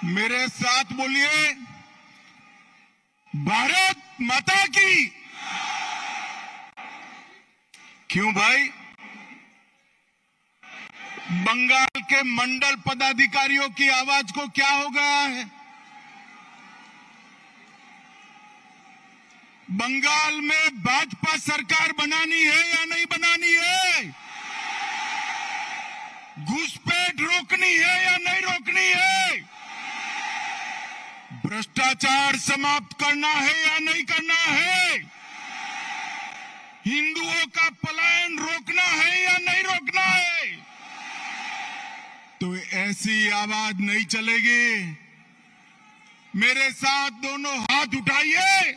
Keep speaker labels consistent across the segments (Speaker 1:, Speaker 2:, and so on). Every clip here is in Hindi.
Speaker 1: मेरे साथ बोलिए, भारत माता की। क्यों भाई? बंगाल के मंडल पदाधिकारियों की आवाज को क्या हो गया है? बंगाल में भाजपा सरकार बनानी है या नहीं बनानी है? घुसपैठ रोकनी है या नहीं रोकनी है? भ्रष्टाचार समाप्त करना है या नहीं करना है? हिंदुओं का पलायन रोकना है या नहीं रोकना है? तो ऐसी आवाज नहीं चलेगी। मेरे साथ दोनों हाथ उठाइए,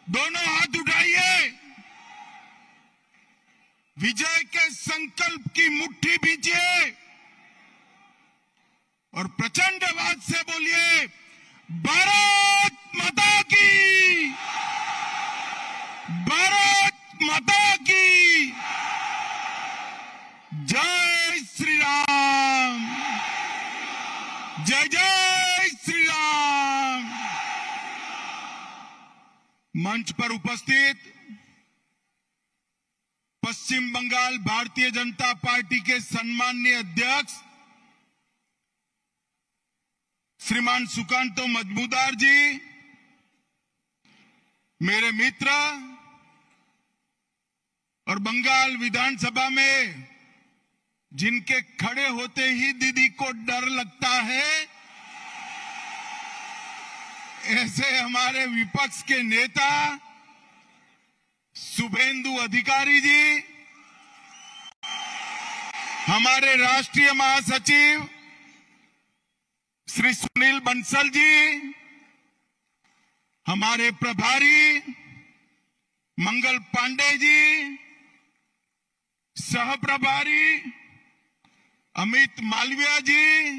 Speaker 1: दोनों हाथ उठाइए। विजय के संकल्प की मुट्ठी भींचिए और प्रचंड आवाज से बोलिए, भारत माता की, भारत माता की। जय श्री राम, जय जय श्री राम। मंच पर उपस्थित पश्चिम बंगाल भारतीय जनता पार्टी के सम्माननीय अध्यक्ष श्रीमान सुकांतो मजमूदार जी, मेरे मित्र और बंगाल विधानसभा में जिनके खड़े होते ही दीदी को डर लगता है, ऐसे हमारे विपक्ष के नेता शुभेंदु अधिकारी जी, हमारे राष्ट्रीय महासचिव श्री सुनील बंसल जी, हमारे प्रभारी मंगल पांडे जी, सह प्रभारी अमित मालविया जी,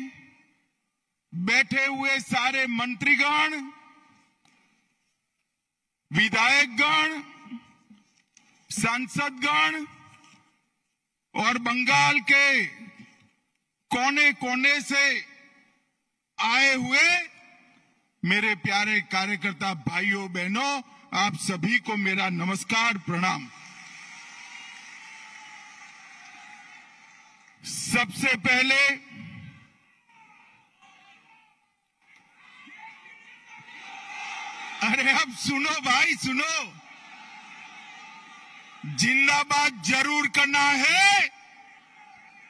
Speaker 1: बैठे हुए सारे मंत्रीगण, विधायकगण, सांसदगण और बंगाल के कोने कोने से आए हुए मेरे प्यारे कार्यकर्ता भाइयों बहनों, आप सभी को मेरा नमस्कार, प्रणाम। सबसे पहले अरे अब सुनो भाई, सुनो। जिंदाबाद जरूर करना है।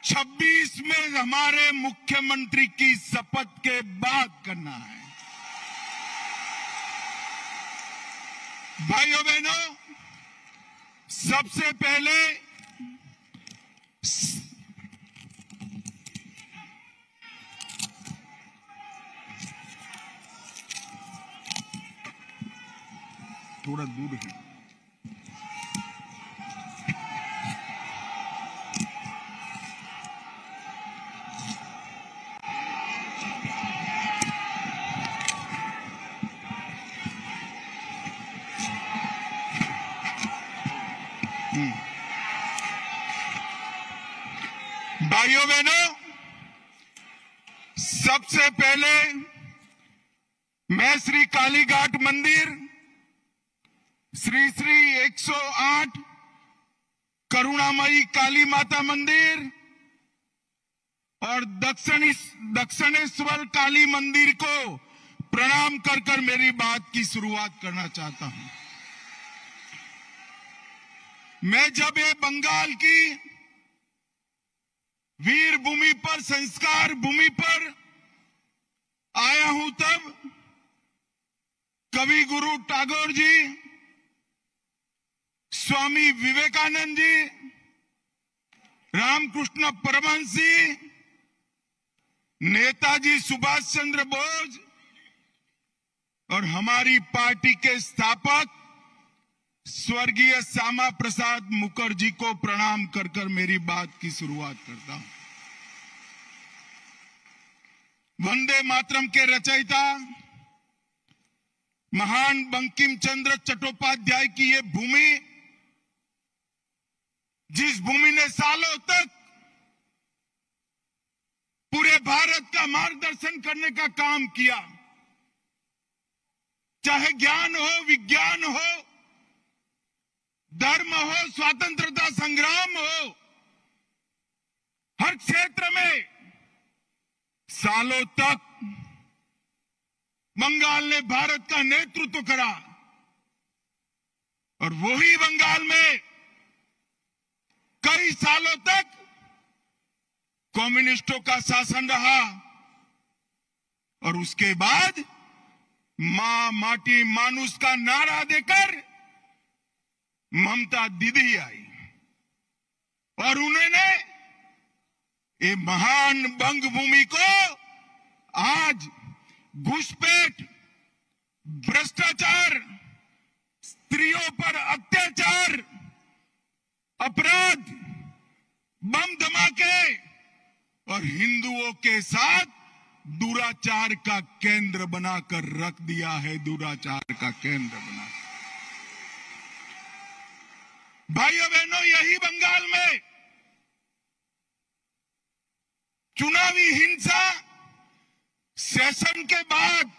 Speaker 1: 26 में हमारे मुख्यमंत्री की शपथ के बाद करना है। भाइयों बहनों, सबसे पहले थोड़ा दूर है। भाइयों बहनों, सबसे पहले मैं श्री कालीघाट मंदिर, श्री श्री 108 करुणामयी काली माता मंदिर और दक्षिणेश्वर काली मंदिर को प्रणाम कर कर मेरी बात की शुरुआत करना चाहता हूं। मैं जब ये बंगाल की वीर भूमि पर, संस्कार भूमि पर आया हूं, तब कवि गुरु टैगोर जी, स्वामी विवेकानंद जी, रामकृष्ण परमहंस जी, नेताजी सुभाष चंद्र बोस और हमारी पार्टी के स्थापक स्वर्गीय श्यामा प्रसाद मुखर्जी को प्रणाम कर कर मेरी बात की शुरुआत करता हूं। वंदे मातरम के रचयिता महान बंकिम चंद्र चट्टोपाध्याय की ये भूमि, जिस भूमि ने सालों तक पूरे भारत का मार्गदर्शन करने का काम किया। चाहे ज्ञान हो, विज्ञान हो, धर्म हो, स्वतंत्रता संग्राम हो, हर क्षेत्र में सालों तक बंगाल ने भारत का नेतृत्व करा। और वही बंगाल में कई सालों तक कम्युनिस्टों का शासन रहा। और उसके बाद मां माटी मानुष का नारा देकर ममता दीदी आई और उन्होंने ये महान बंग भूमि को आज घुसपैठ, भ्रष्टाचार, स्त्रियों पर अत्याचार, अपराध, बम धमाके और हिंदुओं के साथ दुराचार का केंद्र बनाकर रख दिया है। दुराचार का केंद्र बना। भाइयों बहनों, यही बंगाल में चुनावी हिंसा सेशन के बाद,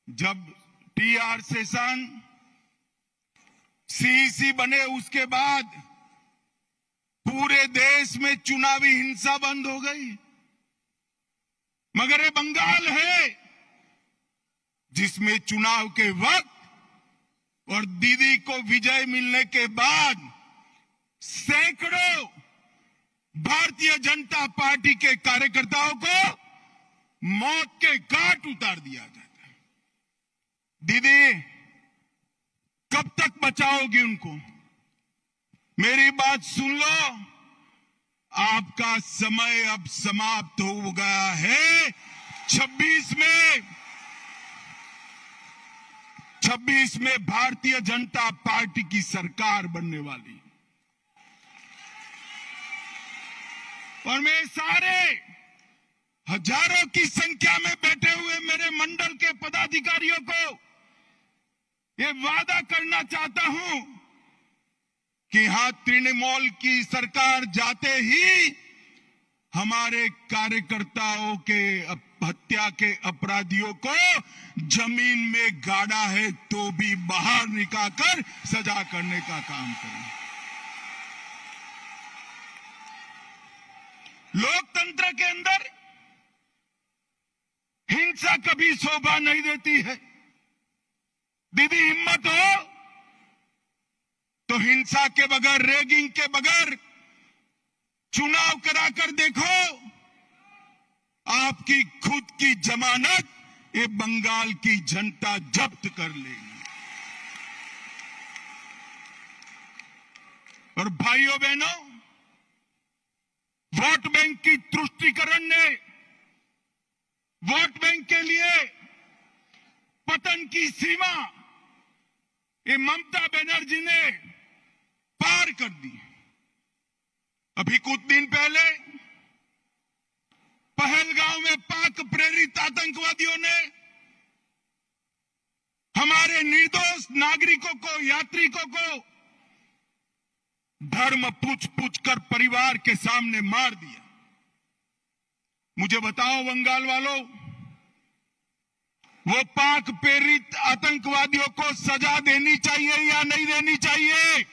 Speaker 1: जब टीआर सेशन सीईसी बने, उसके बाद पूरे देश में चुनावी हिंसा बंद हो गई। मगर ये बंगाल है जिसमें चुनाव के वक्त और दीदी को विजय मिलने के बाद सैकड़ों भारतीय जनता पार्टी के कार्यकर्ताओं को मौत के घाट उतार दिया जाता है। दीदी, कब तक बचाओगी उनको? मेरी बात सुन लो, आपका समय अब समाप्त हो गया है। 26 में भारतीय जनता पार्टी की सरकार बनने वाली। और मैं सारे हजारों की संख्या में बैठे हुए मेरे मंडल के पदाधिकारियों को ये वादा करना चाहता हूं कि यहां तृणमूल की सरकार जाते ही हमारे कार्यकर्ताओं के हत्या के अपराधियों को जमीन में गाड़ा है तो भी बाहर निकालकर सजा करने का काम करें। लोकतंत्र के अंदर हिंसा कभी शोभा नहीं देती है। दीदी, हिम्मत हो तो हिंसा के बगैर, रैगिंग के बगैर चुनाव कराकर देखो। आपकी खुद की जमानत ये बंगाल की जनता जब्त कर लेगी। और भाइयों बहनों, वोट बैंक की तुष्टीकरण ने वोट बैंक के लिए पतन की सीमा ये ममता बनर्जी ने पार कर दी। अभी कुछ दिन पहले पहलगांव में पाक प्रेरित आतंकवादियों ने हमारे निर्दोष नागरिकों को, यात्रिकों को धर्म पूछ कर परिवार के सामने मार दिया। मुझे बताओ बंगाल वालों, वो पाक प्रेरित आतंकवादियों को सजा देनी चाहिए या नहीं देनी चाहिए?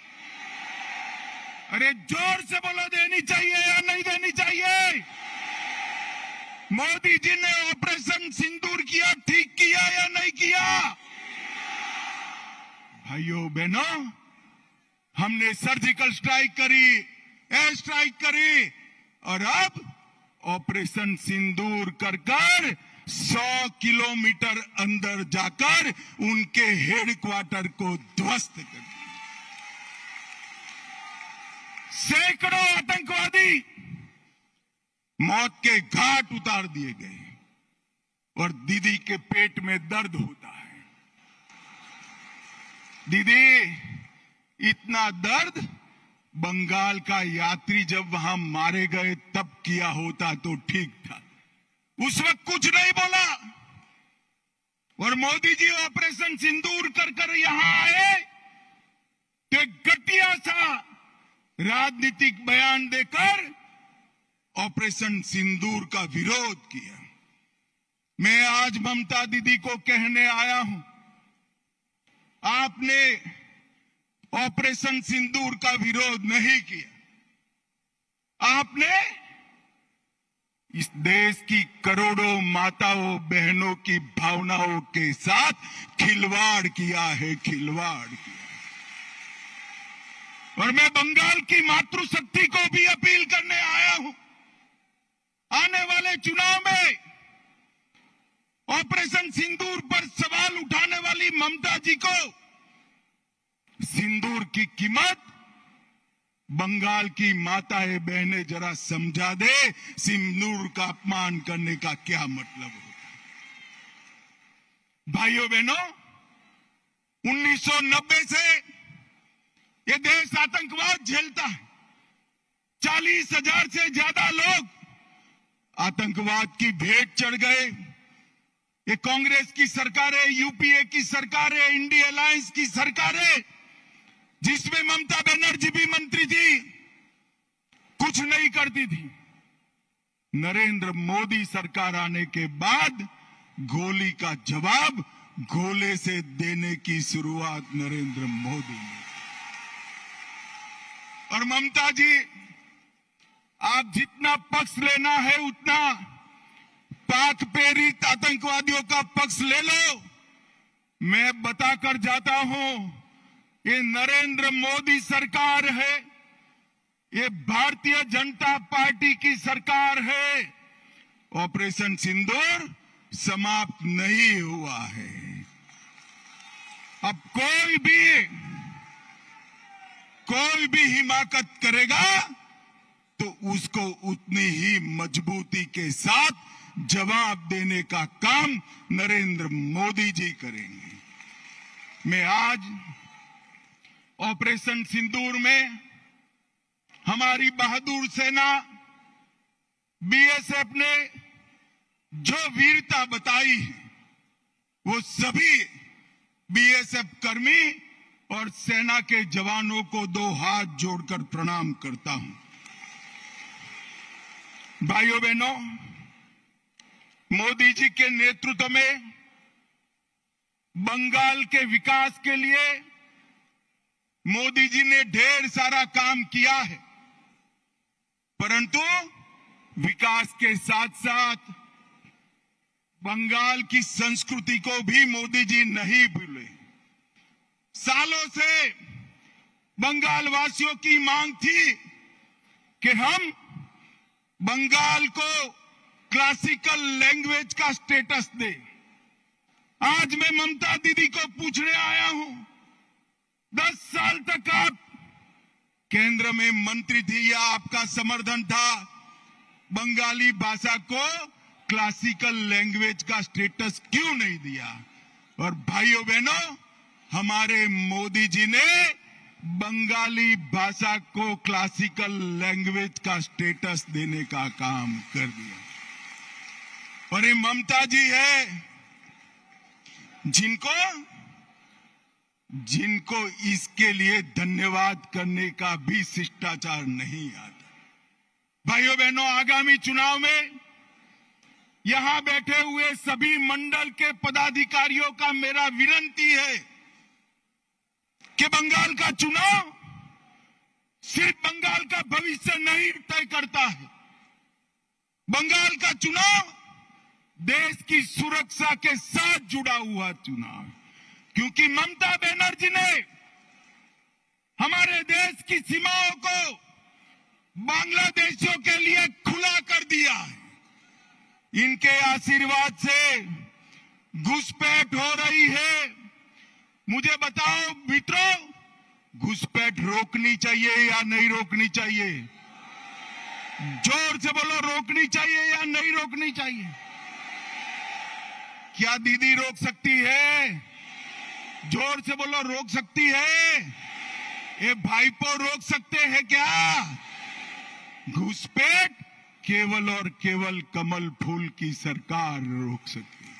Speaker 1: अरे जोर से बोलो, देनी चाहिए या नहीं देनी चाहिए? मोदी जी ने ऑपरेशन सिंदूर किया, ठीक किया या नहीं किया? भाइयों बहनों, हमने सर्जिकल स्ट्राइक करी, एयर स्ट्राइक करी और अब ऑपरेशन सिंदूर कर 100 किलोमीटर अंदर जाकर उनके हेडक्वार्टर को ध्वस्त कर दिया। सैकड़ों आतंकवादी मौत के घाट उतार दिए गए और दीदी के पेट में दर्द होता है। दीदी, इतना दर्द बंगाल का यात्री जब वहां मारे गए तब किया होता तो ठीक था। उस वक्त कुछ नहीं बोला और मोदी जी ऑपरेशन सिंदूर कर यहां आए तो एक घटिया सा राजनीतिक बयान देकर ऑपरेशन सिंदूर का विरोध किया। मैं आज ममता दीदी को कहने आया हूं, आपने ऑपरेशन सिंदूर का विरोध नहीं किया। आपने इस देश की करोड़ों माताओं बहनों की भावनाओं के साथ खिलवाड़ किया है, खिलवाड़ किया। और मैं बंगाल की मातृशक्ति को भी अपील करने आया हूं, आने वाले चुनाव में ऑपरेशन सिंदूर पर सवाल उठाने वाली ममता जी को सिंदूर की कीमत बंगाल की माताएं बहनें जरा समझा दे, सिंदूर का अपमान करने का क्या मतलब होता है। भाइयों बहनों, 1990 से ये देश आतंकवाद झेलता है। 40,000 से ज्यादा लोग आतंकवाद की भेंट चढ़ गए। ये कांग्रेस की सरकारें, यूपीए की सरकारें, इंडिया अलायंस की सरकारें, जिसमें ममता बनर्जी भी मंत्री थी, कुछ नहीं करती थी। नरेंद्र मोदी सरकार आने के बाद गोली का जवाब गोले से देने की शुरुआत नरेंद्र मोदी ने। और ममता जी, आप जितना पक्ष लेना है उतना पाक प्रेरित आतंकवादियों का पक्ष ले लो। मैं बताकर जाता हूं, ये नरेंद्र मोदी सरकार है, ये भारतीय जनता पार्टी की सरकार है। ऑपरेशन सिंदूर समाप्त नहीं हुआ है। अब कोई भी हिमाकत करेगा तो उसको उतनी ही मजबूती के साथ जवाब देने का काम नरेंद्र मोदी जी करेंगे। मैं आज ऑपरेशन सिंदूर में हमारी बहादुर सेना बीएसएफ ने जो वीरता बताई है, वो सभी बीएसएफ कर्मी और सेना के जवानों को 2 हाथ जोड़कर प्रणाम करता हूं। भाइयों बहनों, मोदी जी के नेतृत्व में बंगाल के विकास के लिए मोदी जी ने ढेर सारा काम किया है, परंतु विकास के साथ साथ बंगाल की संस्कृति को भी मोदी जी नहीं भूले। सालों से बंगाल वासियों की मांग थी कि हम बंगाल को क्लासिकल लैंग्वेज का स्टेटस दे। आज मैं ममता दीदी को पूछने आया हूं, 10 साल तक आप केंद्र में मंत्री थी या आपका समर्थन था, बंगाली भाषा को क्लासिकल लैंग्वेज का स्टेटस क्यों नहीं दिया? और भाइयों बहनों, हमारे मोदी जी ने बंगाली भाषा को क्लासिकल लैंग्वेज का स्टेटस देने का काम कर दिया। और ये ममता जी है जिनको इसके लिए धन्यवाद करने का भी शिष्टाचार नहीं आता। भाइयों बहनों, आगामी चुनाव में यहां बैठे हुए सभी मंडल के पदाधिकारियों का मेरा विनती है कि बंगाल का चुनाव सिर्फ बंगाल का भविष्य नहीं तय करता है। बंगाल का चुनाव देश की सुरक्षा के साथ जुड़ा हुआ चुनाव, क्योंकि ममता बनर्जी ने हमारे देश की सीमाओं को बांग्लादेशियों के लिए खुला कर दिया है। इनके आशीर्वाद से घुसपैठ हो रही है। मुझे बताओ मित्रों, घुसपैठ रोकनी चाहिए या नहीं रोकनी चाहिए? जोर से बोलो, रोकनी चाहिए या नहीं रोकनी चाहिए? क्या दीदी रोक सकती है? जोर से बोलो, रोक सकती है? ये भाईपो रोक सकते हैं क्या? घुसपैठ केवल और केवल कमल फूल की सरकार रोक सकती है।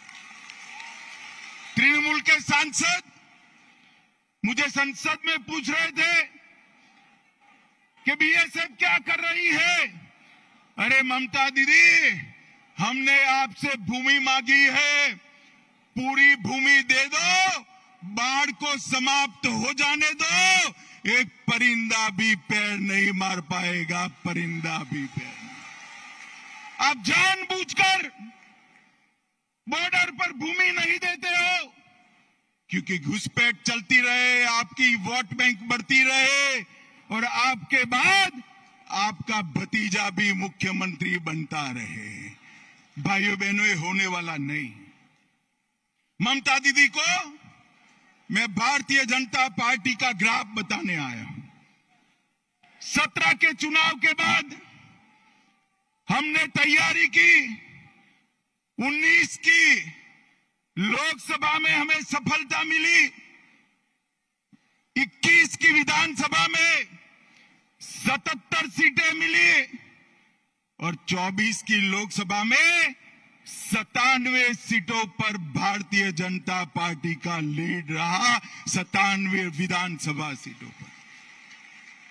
Speaker 1: तृणमूल के सांसद मुझे संसद में पूछ रहे थे कि बीएसएफ क्या कर रही है, अरे ममता दीदी, हमने आपसे भूमि मांगी है, पूरी भूमि दे दो, बाढ़ को समाप्त हो जाने दो, एक परिंदा भी पैर नहीं मार पाएगा, परिंदा भी पैर नहीं। आप जानबूझकर बॉर्डर पर भूमि नहीं देते हो, क्योंकि घुसपैठ चलती रहे, आपकी वोट बैंक बढ़ती रहे, और आपके बाद आपका भतीजा भी मुख्यमंत्री बनता रहे। भाइयों बहनों, ये होने वाला नहीं। ममता दीदी को मैं भारतीय जनता पार्टी का ग्राफ बताने आया हूं। 17 के चुनाव के बाद हमने तैयारी की, 19 की लोकसभा में हमें सफलता मिली, 21 की विधानसभा में 77 सीटें मिली, और 24 की लोकसभा में 97 सीटों पर भारतीय जनता पार्टी का लीड रहा, 97 विधानसभा सीटों पर,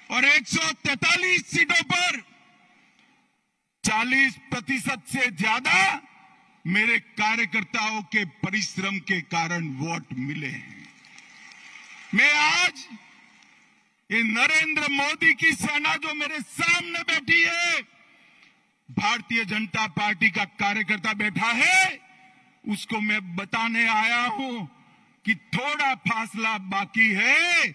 Speaker 1: और 143 सीटों पर 40% से ज्यादा मेरे कार्यकर्ताओं के परिश्रम के कारण वोट मिले हैं। मैं आज ये नरेंद्र मोदी की सेना जो मेरे सामने बैठी है, भारतीय जनता पार्टी का कार्यकर्ता बैठा है, उसको मैं बताने आया हूं कि थोड़ा फासला बाकी है,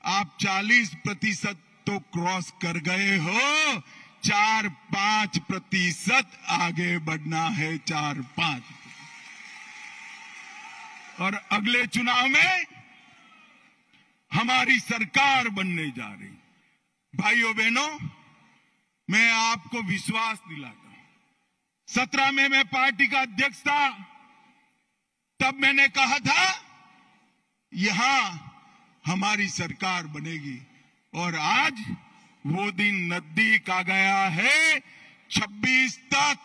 Speaker 1: आप 40% तो क्रॉस कर गए हो, 4-5% आगे बढ़ना है, 4-5। और अगले चुनाव में हमारी सरकार बनने जा रही। भाइयों बहनों, मैं आपको विश्वास दिलाता हूं, 17 में मैं पार्टी का अध्यक्ष था, तब मैंने कहा था यहां हमारी सरकार बनेगी, और आज वो दिन नजदीक आ गया है। 26 तक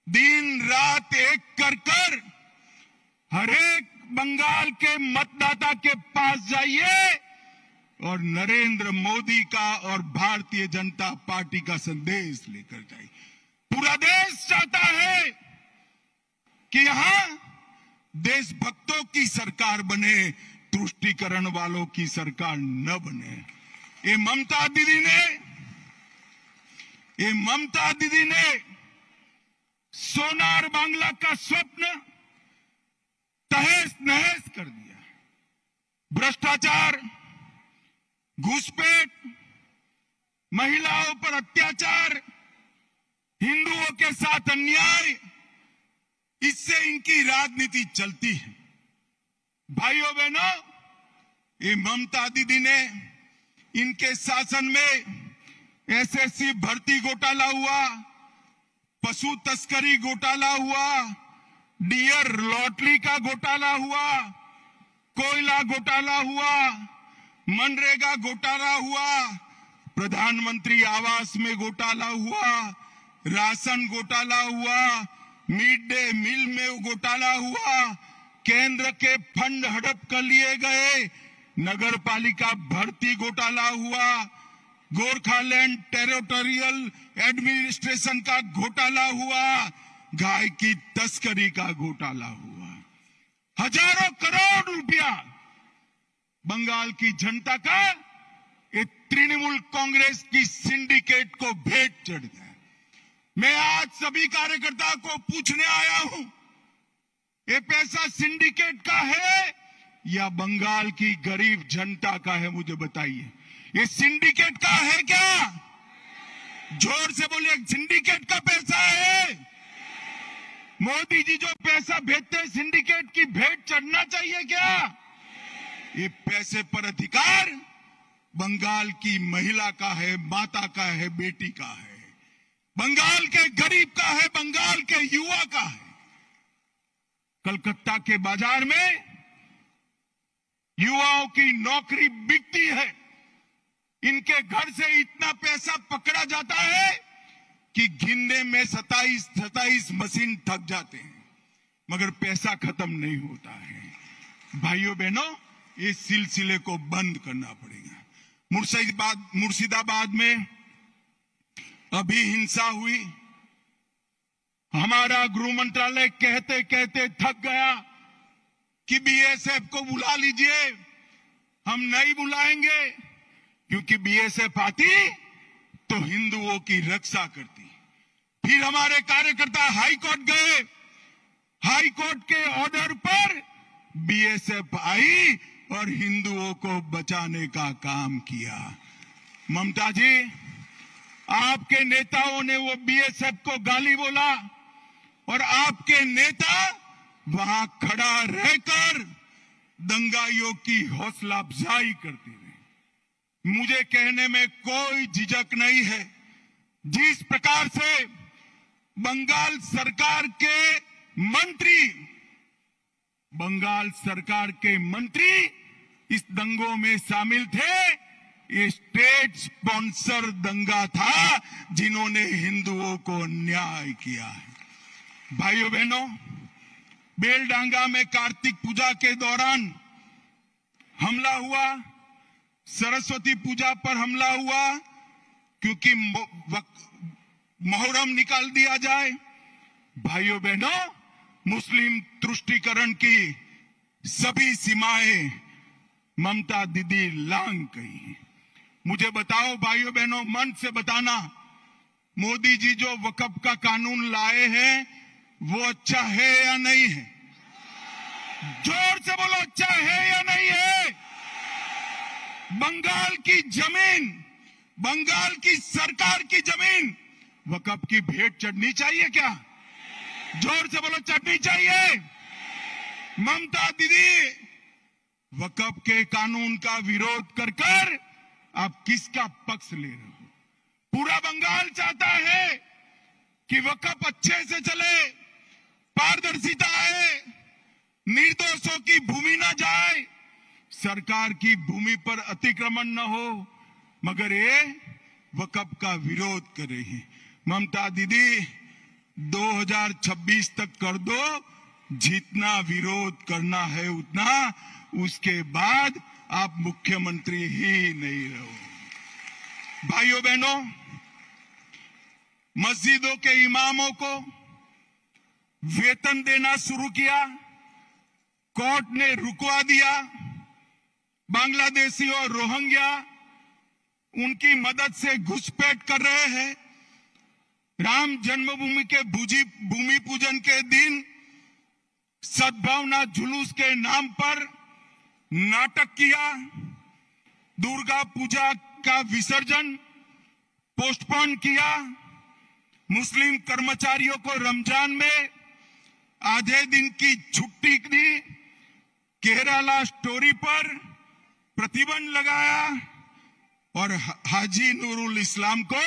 Speaker 1: दिन रात एक कर हर एक बंगाल के मतदाता के पास जाइए और नरेंद्र मोदी का और भारतीय जनता पार्टी का संदेश लेकर जाइए। पूरा देश चाहता है कि यहां देशभक्तों की सरकार बने, तुष्टीकरण वालों की सरकार न बने। ये ममता दीदी ने सोनार बांग्ला का स्वप्न तहस नहस कर दिया। भ्रष्टाचार, घुसपैठ, महिलाओं पर अत्याचार, हिंदुओं के साथ अन्याय, इससे इनकी राजनीति चलती है। भाइयों बहनों, ये ममता दीदी ने, इनके शासन में एसएससी भर्ती घोटाला हुआ, पशु तस्करी घोटाला हुआ, डियर लॉटरी का घोटाला हुआ, कोयला घोटाला हुआ, मनरेगा घोटाला हुआ, प्रधानमंत्री आवास में घोटाला हुआ, राशन घोटाला हुआ, मिड डे मील में घोटाला हुआ, केंद्र के फंड हड़प कर लिए गए, नगर पालिका भर्ती घोटाला हुआ, गोरखालैंड टेरिटोरियल एडमिनिस्ट्रेशन का घोटाला हुआ, गाय की तस्करी का घोटाला हुआ। हजारों करोड़ रुपया बंगाल की जनता का ये तृणमूल कांग्रेस की सिंडिकेट को भेंट चढ़ गया। मैं आज सभी कार्यकर्ताओं को पूछने आया हूं, ये पैसा सिंडिकेट का है या बंगाल की गरीब जनता का है? मुझे बताइए, ये सिंडिकेट का है क्या? जोर से बोलिए, सिंडिकेट का पैसा है। मोदी जी जो पैसा भेजते हैं, सिंडिकेट की भेंट चढ़ना चाहिए क्या? ये पैसे पर अधिकार बंगाल की महिला का है, माता का है, बेटी का है, बंगाल के गरीब का है, बंगाल के युवा का है। कलकत्ता के बाजार में युवाओं की नौकरी बिकती है, इनके घर से इतना पैसा पकड़ा जाता है कि गिनने में 27 मशीन थक जाते हैं, मगर पैसा खत्म नहीं होता है। भाइयों बहनों, इस सिलसिले को बंद करना पड़ेगा। मुर्शिदाबाद में अभी हिंसा हुई, हमारा गृह मंत्रालय कहते कहते थक गया कि बीएसएफ को बुला लीजिए। हम नहीं बुलाएंगे क्योंकि बीएसएफ आती तो हिंदुओं की रक्षा करती। फिर हमारे कार्यकर्ता हाई कोर्ट गए, हाई कोर्ट के ऑर्डर पर बीएसएफ आई और हिंदुओं को बचाने का काम किया। ममता जी, आपके नेताओं ने वो बीएसएफ को गाली बोला और आपके नेता वहां खड़ा रहकर दंगाइयों की हौसला अफजाई करते रहे। मुझे कहने में कोई झिझक नहीं है, जिस प्रकार से बंगाल सरकार के मंत्री इस दंगों में शामिल थे, ये स्टेट स्पॉन्सर दंगा था जिन्होंने हिंदुओं को अन्याय किया है। भाइयों बहनों, बेलडांगा में कार्तिक पूजा के दौरान हमला हुआ, सरस्वती पूजा पर हमला हुआ क्योंकि मुहर्रम निकाल दिया जाए। भाइयों बहनों, मुस्लिम तुष्टीकरण की सभी सीमाएं ममता दीदी लांघ गई हैं। मुझे बताओ भाइयों बहनों, मन से बताना, मोदी जी जो वक्फ का कानून लाए हैं वो अच्छा है या नहीं है? जोर से बोलो, अच्छा है या नहीं है? बंगाल की जमीन, बंगाल की सरकार की जमीन वक्फ की भेंट चढ़नी चाहिए क्या? जोर से बोलो, चढ़नी चाहिए। ममता दीदी, वक्फ के कानून का विरोध कर कर आप किसका पक्ष ले रहे हो? पूरा बंगाल चाहता है कि वक्फ अच्छे से चले, पारदर्शिता आए, निर्दोषों की भूमि न जाए, सरकार की भूमि पर अतिक्रमण न हो, मगर ये वक्फ का विरोध कर रही है। ममता दीदी, 2026 तक कर दो, जितना विरोध करना है उतना, उसके बाद आप मुख्यमंत्री ही नहीं रहो। भाइयों बहनों, मस्जिदों के इमामों को वेतन देना शुरू किया, कोर्ट ने रुकवा दिया। बांग्लादेशी और रोहिंग्या उनकी मदद से घुसपैठ कर रहे हैं। राम जन्मभूमि के भूमि पूजन के दिन सद्भावना जुलूस के नाम पर नाटक किया। दुर्गा पूजा का विसर्जन पोस्टपोन किया। मुस्लिम कर्मचारियों को रमजान में आधे दिन की छुट्टी दी। केरला स्टोरी पर प्रतिबंध लगाया और हाजी नूरुल इस्लाम को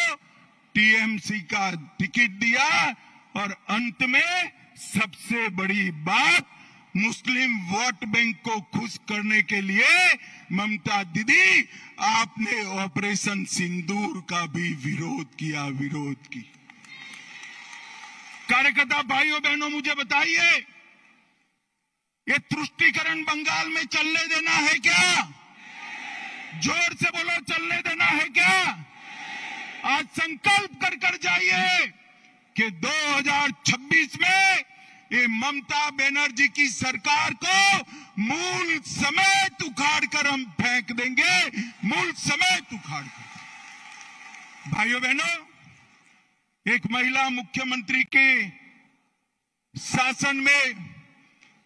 Speaker 1: टीएमसी का टिकट दिया। और अंत में सबसे बड़ी बात, मुस्लिम वोट बैंक को खुश करने के लिए ममता दीदी, आपने ऑपरेशन सिंदूर का भी विरोध किया, विरोध की। कार्यकर्ता भाइयों बहनों, मुझे बताइए, ये तुष्टीकरण बंगाल में चलने देना है क्या? जोर से बोलो, चलने देना है क्या? आज संकल्प कर कर जाइए कि 2026 में ये ममता बनर्जी की सरकार को मूल समेत उखाड़ कर हम फेंक देंगे, मूल समेत उखाड़ कर। भाइयों बहनों, एक महिला मुख्यमंत्री के शासन में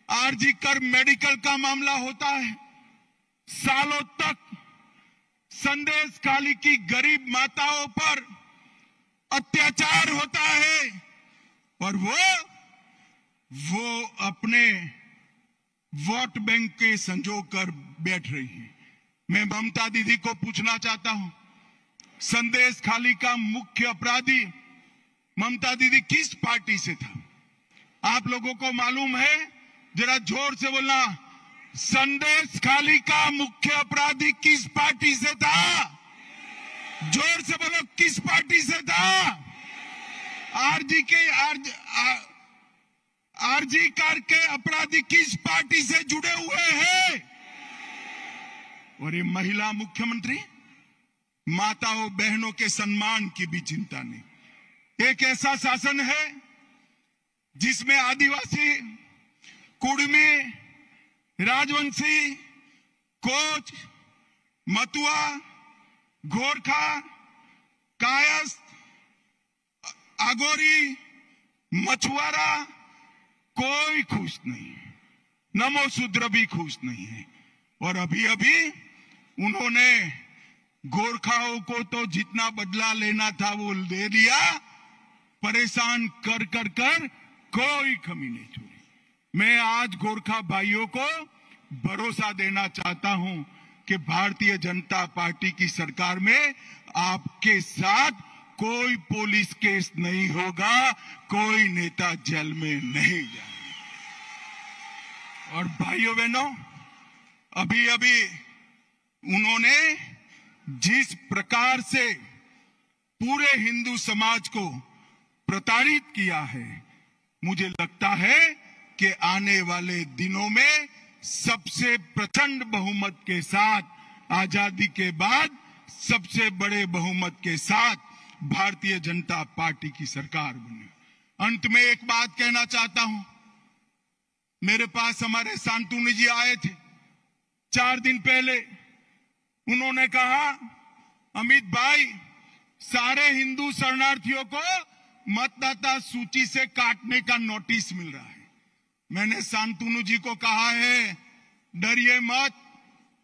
Speaker 1: आरजी कर मेडिकल का मामला होता है। सालों तक संदेश खाली की गरीब माताओं पर अत्याचार होता है और वो अपने वोट बैंक के संजो कर बैठ रही है। मैं ममता दीदी को पूछना चाहता हूं, संदेश खाली का मुख्य अपराधी ममता दीदी किस पार्टी से था? आप लोगों को मालूम है? जरा जोर से बोलना, संदेश खाली का मुख्य अपराधी किस पार्टी से था? जोर से बोलो, किस पार्टी से था? आरजी कार के अपराधी किस पार्टी से जुड़े हुए हैं? और ये महिला मुख्यमंत्री, माताओं बहनों के सम्मान की भी चिंता नहीं। एक ऐसा शासन है जिसमें आदिवासी, कुड़मी, राजवंशी, कोच, मतुआ, गोरखा, कायस्थ, आगोरी, मछुआरा कोई खुश नहीं, नमो शूद्र भी खुश नहीं है। और अभी अभी उन्होंने गोरखाओं को तो जितना बदला लेना था वो दे दिया, परेशान कर कर कर कोई कमी नहीं छोड़ी। मैं आज गोरखा भाइयों को भरोसा देना चाहता हूं कि भारतीय जनता पार्टी की सरकार में आपके साथ कोई पुलिस केस नहीं होगा, कोई नेता जेल में नहीं जाएगा। और भाइयों बहनों, अभी अभी उन्होंने जिस प्रकार से पूरे हिंदू समाज को प्रताड़ित किया है, मुझे लगता है कि आने वाले दिनों में सबसे प्रचंड बहुमत के साथ, आजादी के बाद सबसे बड़े बहुमत के साथ भारतीय जनता पार्टी की सरकार बने। अंत में एक बात कहना चाहता हूं। मेरे पास हमारे शांतनु जी आए थे 4 दिन पहले। उन्होंने कहा, अमित भाई, सारे हिंदू शरणार्थियों को मतदाता सूची से काटने का नोटिस मिल रहा है। मैंने शांतनु जी को कहा है, डरिए मत,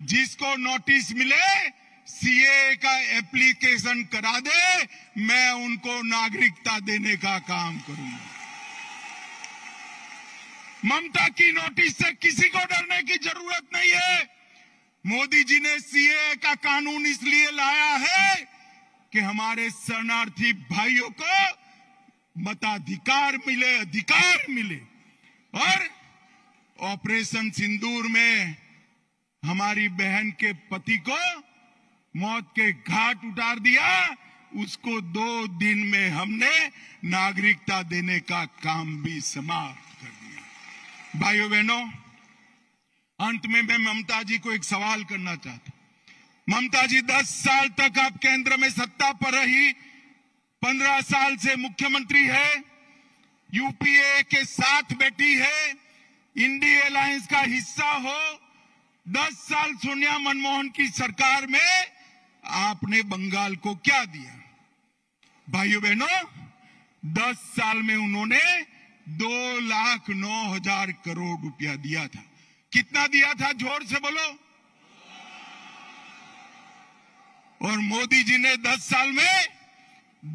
Speaker 1: जिसको नोटिस मिले सीए का एप्लीकेशन करा दे, मैं उनको नागरिकता देने का काम करूंगा। ममता की नोटिस से किसी को डरने की जरूरत नहीं है। मोदी जी ने सीए का कानून इसलिए लाया है कि हमारे शरणार्थी भाइयों को मताधिकार मिले, अधिकार मिले। और ऑपरेशन सिंदूर में हमारी बहन के पति को मौत के घाट उतार दिया, उसको 2 दिन में हमने नागरिकता देने का काम भी समाप्त कर दिया। भाइयों बहनों, अंत में मैं ममता जी को एक सवाल करना चाहता हूं। ममता जी 10 साल तक आप केंद्र में सत्ता पर रही, 15 साल से मुख्यमंत्री है, यूपीए के साथ बैठी है, इंडिया अलायंस का हिस्सा हो। 10 साल सोनिया मनमोहन की सरकार में आपने बंगाल को क्या दिया? भाइयों बहनों, 10 साल में उन्होंने 2,09,000 करोड़ रुपया दिया था। कितना दिया था? जोर से बोलो। और मोदी जी ने 10 साल में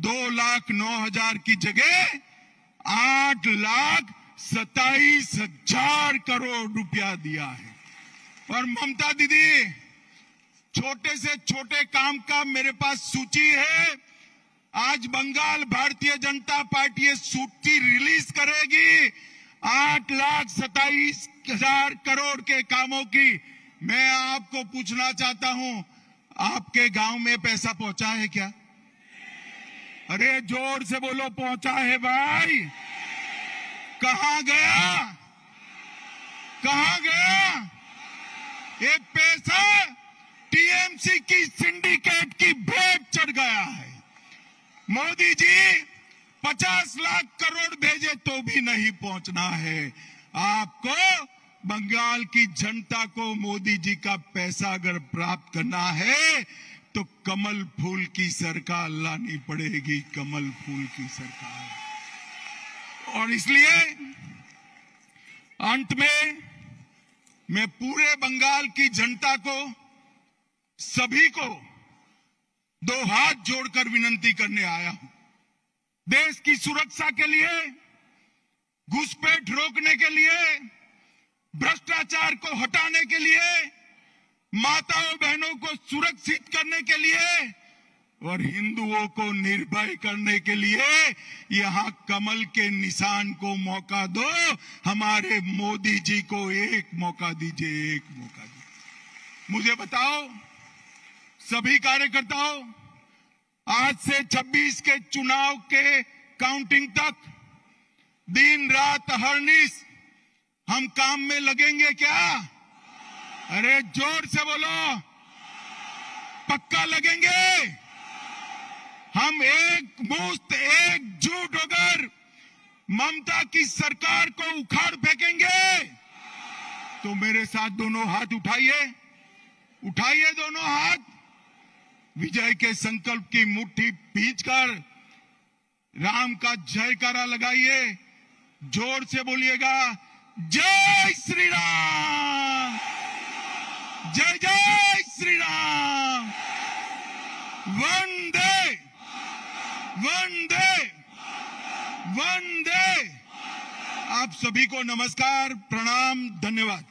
Speaker 1: 2,09,000 की जगह 8,27,000 करोड़ रुपया दिया है। और ममता दीदी, छोटे से छोटे काम का मेरे पास सूची है। आज बंगाल भारतीय जनता पार्टी ये सूची रिलीज करेगी 8,27,000 करोड़ के कामों की। मैं आपको पूछना चाहता हूं, आपके गांव में पैसा पहुंचा है क्या? अरे जोर से बोलो, पहुंचा है भाई? कहां गया? कहां गया? ये पैसा टीएमसी की सिंडिकेट की भेंट चढ़ गया है। मोदी जी 50 लाख करोड़ भेजे तो भी नहीं पहुंचना है। आपको बंगाल की जनता को मोदी जी का पैसा अगर प्राप्त करना है तो कमल फूल की सरकार लानी पड़ेगी, कमल फूल की सरकार। और इसलिए अंत में मैं पूरे बंगाल की जनता को, सभी को 2 हाथ जोड़कर विनती करने आया हूं। देश की सुरक्षा के लिए, घुसपैठ रोकने के लिए, भ्रष्टाचार को हटाने के लिए, माताओं बहनों को सुरक्षित करने के लिए और हिंदुओं को निर्भय करने के लिए यहां कमल के निशान को मौका दो। हमारे मोदी जी को एक मौका दीजिए, एक मौका दीजिए। मुझे बताओ सभी कार्यकर्ताओं, आज से 26 के चुनाव के काउंटिंग तक दिन रात अहर्निश हम काम में लगेंगे क्या? अरे जोर से बोलो, पक्का लगेंगे। हम एक मुश्त, एकजुट ममता की सरकार को उखाड़ फेंकेंगे, तो मेरे साथ दोनों हाथ उठाइए, उठाइए दोनों हाथ, विजय के संकल्प की मुट्ठी भींचकर राम का जयकारा लगाइए, जोर से बोलिएगा, जय श्री राम, जय जय श्री राम, वंदे वंदे वंदे। आप सभी को नमस्कार, प्रणाम, धन्यवाद।